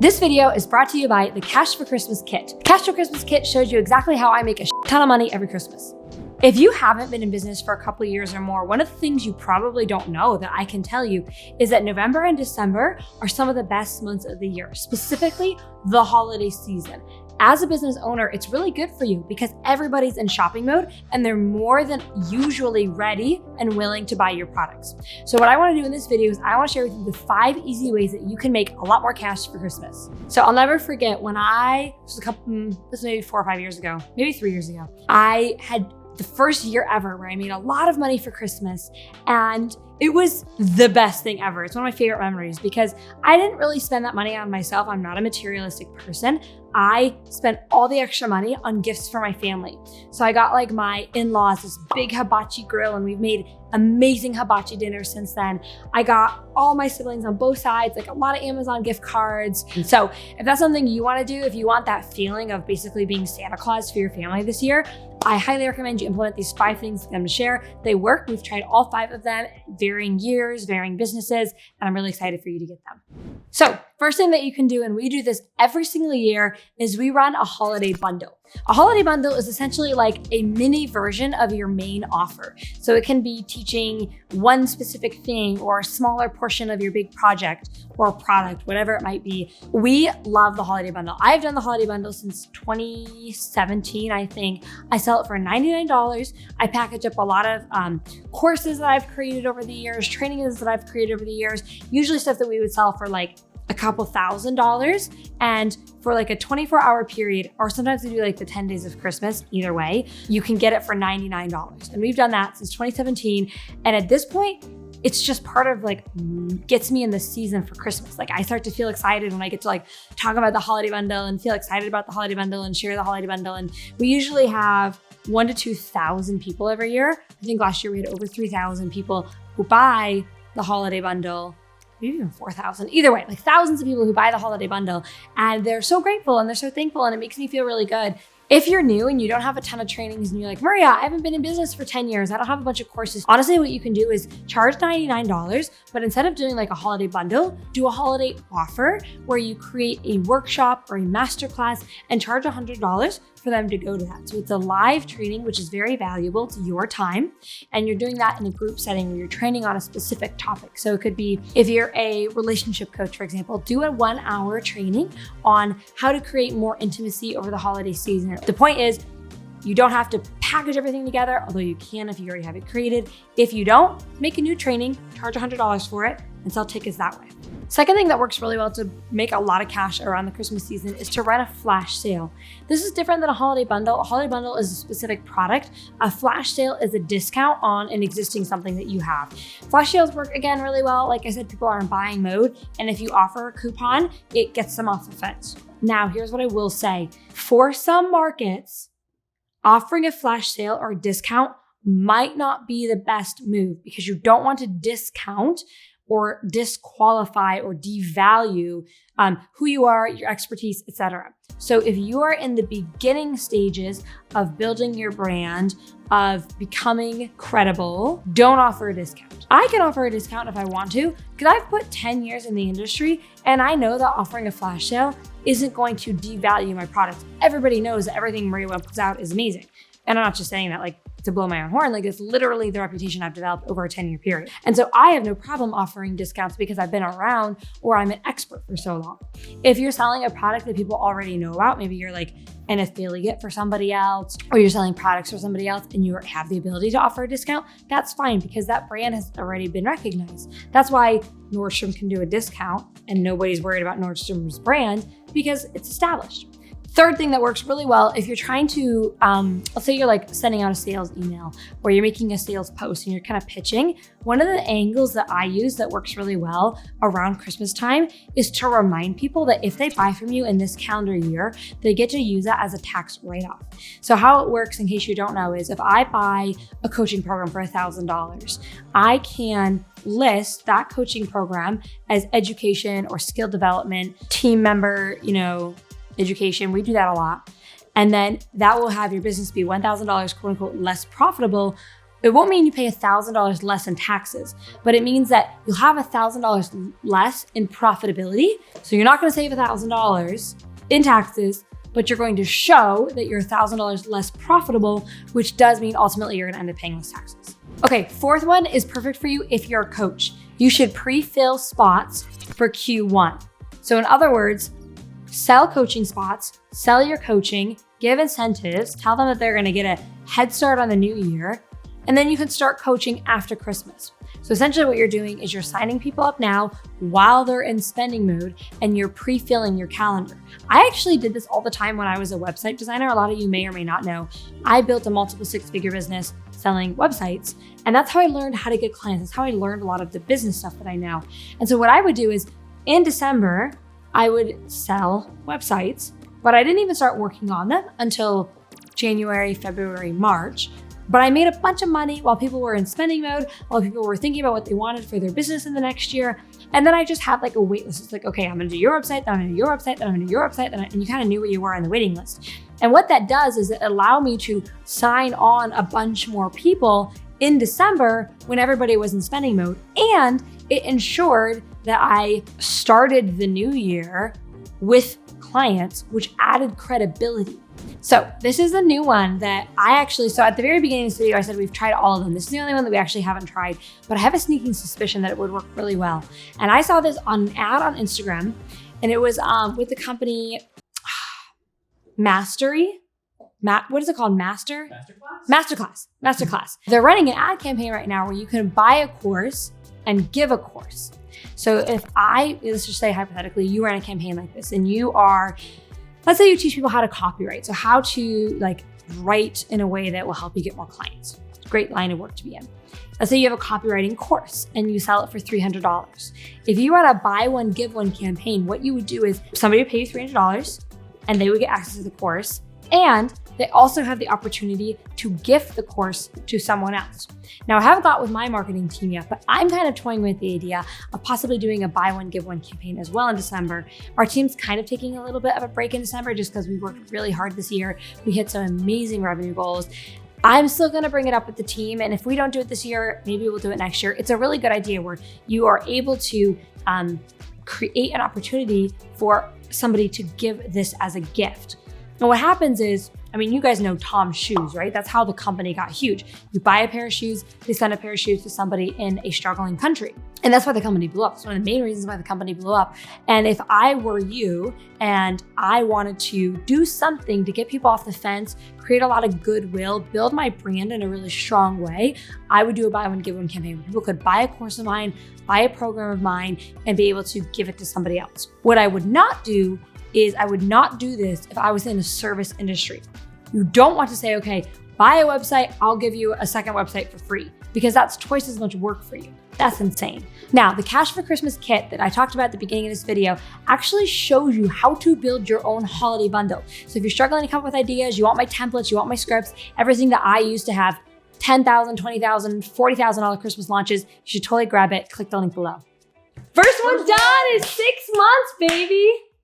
This video is brought to you by the Cash for Christmas Kit. Cash for Christmas Kit shows you exactly how I make a ton of money every Christmas. If you haven't been in business for a couple of years or more, one of the things you probably don't know that I can tell you is that November and December are some of the best months of the year, specifically the holiday season. As a business owner, it's really good for you because everybody's in shopping mode and they're more than usually ready and willing to buy your products. So what I want to do in this video is I want to share with you the 5 easy ways that you can make a lot more cash for Christmas. So I'll never forget when this was maybe 4 or 5 years ago, maybe 3 years ago, I had the first year ever where I made a lot of money for Christmas, and it was the best thing ever. It's one of my favorite memories because I didn't really spend that money on myself. I'm not a materialistic person. I spent all the extra money on gifts for my family. So I got like my in-laws this big hibachi grill, and we've made amazing hibachi dinners since then. I got all my siblings on both sides, like a lot of Amazon gift cards. So if that's something you want to do, if you want that feeling of basically being Santa Claus for your family this year, I highly recommend you implement these 5 things for them to share. They work. We've tried all 5 of them, varying years, varying businesses, and I'm really excited for you to get them. So first thing that you can do, and we do this every single year, is we run a holiday bundle. A holiday bundle is essentially like a mini version of your main offer. So it can be teaching one specific thing or a smaller portion of your big project or product, whatever it might be. We love the holiday bundle. I've done the holiday bundle since 2017, I think. I sell it for $99. I package up a lot of courses that I've created over the years, trainings that I've created over the years, usually stuff that we would sell for like a couple $1,000s, and for like a 24-hour period, or sometimes we do like the 10 days of Christmas, either way, you can get it for $99. And we've done that since 2017. And at this point, it's just part of like gets me in the season for Christmas. Like I start to feel excited when I get to like talk about the holiday bundle and feel excited about the holiday bundle and share the holiday bundle. And we usually have 1,000 to 2,000 people every year. I think last year we had over 3,000 people who buy the holiday bundle. Maybe even 4,000. Either way, like thousands of people who buy the holiday bundle, and they're so grateful and they're so thankful, and it makes me feel really good. If you're new and you don't have a ton of trainings and you're like, Maria, I haven't been in business for 10 years. I don't have a bunch of courses. Honestly, what you can do is charge $99, but instead of doing like a holiday bundle, do a holiday offer where you create a workshop or a masterclass and charge $100 for them to go to that. So it's a live training, which is very valuable to your time. And you're doing that in a group setting where you're training on a specific topic. So it could be, if you're a relationship coach, for example, do a 1-hour training on how to create more intimacy over the holiday season. The point is, you don't have to package everything together, although you can if you already have it created. If you don't, make a new training, charge $100 for it, and sell tickets that way. Second thing that works really well to make a lot of cash around the Christmas season is to run a flash sale. This is different than a holiday bundle. A holiday bundle is a specific product. A flash sale is a discount on an existing something that you have. Flash sales work, again, really well. Like I said, people are in buying mode, and if you offer a coupon, it gets them off the fence. Now, here's what I will say. For some markets, offering a flash sale or a discount might not be the best move because you don't want to discount or disqualify or devalue who you are, your expertise, etc. So if you are in the beginning stages of building your brand, of becoming credible, don't offer a discount. I can offer a discount if I want to, because I've put 10 years in the industry, and I know that offering a flash sale isn't going to devalue my product. Everybody knows that everything Maria Webb puts out is amazing. And I'm not just saying that like to blow my own horn, like it's literally the reputation I've developed over a 10-year period. And so I have no problem offering discounts because I've been around or I'm an expert for so long. If you're selling a product that people already know about, maybe you're like an affiliate for somebody else, or you're selling products for somebody else and you have the ability to offer a discount, that's fine because that brand has already been recognized. That's why Nordstrom can do a discount and nobody's worried about Nordstrom's brand because it's established. Third thing that works really well, if you're trying to, let's say you're like sending out a sales email or you're making a sales post and you're kind of pitching, one of the angles that I use that works really well around Christmas time is to remind people that if they buy from you in this calendar year, they get to use that as a tax write-off. So how it works, in case you don't know, is if I buy a coaching program for $1,000, I can list that coaching program as education or skill development, team member, education. We do that a lot. And then that will have your business be $1,000, quote unquote, less profitable It won't mean you pay $1,000 less in taxes, but it means that you'll have $1,000 less in profitability. So you're not gonna save $1,000 in taxes, but you're going to show that you're $1,000 less profitable, which does mean ultimately you're gonna end up paying less taxes. Okay, fourth one is perfect for you if you're a coach. You should pre-fill spots for Q1. So in other words, sell coaching spots, sell your coaching, give incentives, tell them that they're gonna get a head start on the new year, and then you can start coaching after Christmas. So essentially what you're doing is you're signing people up now while they're in spending mode and you're pre-filling your calendar. I actually did this all the time when I was a website designer. A lot of you may or may not know. I built a multiple six-figure business selling websites. And that's how I learned how to get clients. That's how I learned a lot of the business stuff that I know. And so what I would do is in December, I would sell websites, but I didn't even start working on them until January, February, March. But I made a bunch of money while people were in spending mode, while people were thinking about what they wanted for their business in the next year. And then I just had like a wait list. It's like, okay, I'm gonna do your website, then I'm gonna do your website, then I'm gonna do your website, and you kind of knew where you were on the waiting list. And what that does is it allowed me to sign on a bunch more people in December when everybody was in spending mode. And it ensured that I started the new year with clients, which added credibility. So this is a new one that so at the very beginning of this video, I said we've tried all of them. This is the only one that we actually haven't tried, but I have a sneaking suspicion that it would work really well. And I saw this on an ad on Instagram, and it was with the company Mastery. What is it called? Masterclass. They're running an ad campaign right now where you can buy a course and give a course. So let's just say hypothetically, you ran a campaign like this and let's say you teach people how to copywrite. So how to write in a way that will help you get more clients. It's a great line of work to be in. Let's say you have a copywriting course and you sell it for $300. If you run a buy one, give one campaign, what you would do is somebody would pay you $300 and they would get access to the course. And they also have the opportunity to gift the course to someone else. Now, I haven't got with my marketing team yet, but I'm kind of toying with the idea of possibly doing a buy one, give one campaign as well in December. Our team's kind of taking a little bit of a break in December just because we worked really hard this year. We hit some amazing revenue goals. I'm still gonna bring it up with the team. And if we don't do it this year, maybe we'll do it next year. It's a really good idea where you are able to create an opportunity for somebody to give this as a gift. And what happens is, you guys know Tom's Shoes, right? That's how the company got huge. You buy a pair of shoes, they send a pair of shoes to somebody in a struggling country. And that's why the company blew up. It's one of the main reasons why the company blew up. And if I were you and I wanted to do something to get people off the fence, create a lot of goodwill, build my brand in a really strong way, I would do a buy one, give one campaign where people could buy a course of mine, buy a program of mine, and be able to give it to somebody else. What I would not do is I would not do this if I was in a service industry. You don't want to say, okay, buy a website, I'll give you a second website for free, because that's twice as much work for you. That's insane. Now, the Cash for Christmas kit that I talked about at the beginning of this video actually shows you how to build your own holiday bundle. So if you're struggling to come up with ideas, you want my templates, you want my scripts, everything that I used to have $10,000, $20,000, $40,000 Christmas launches, you should totally grab it. Click the link below. First one done is 6 months, baby.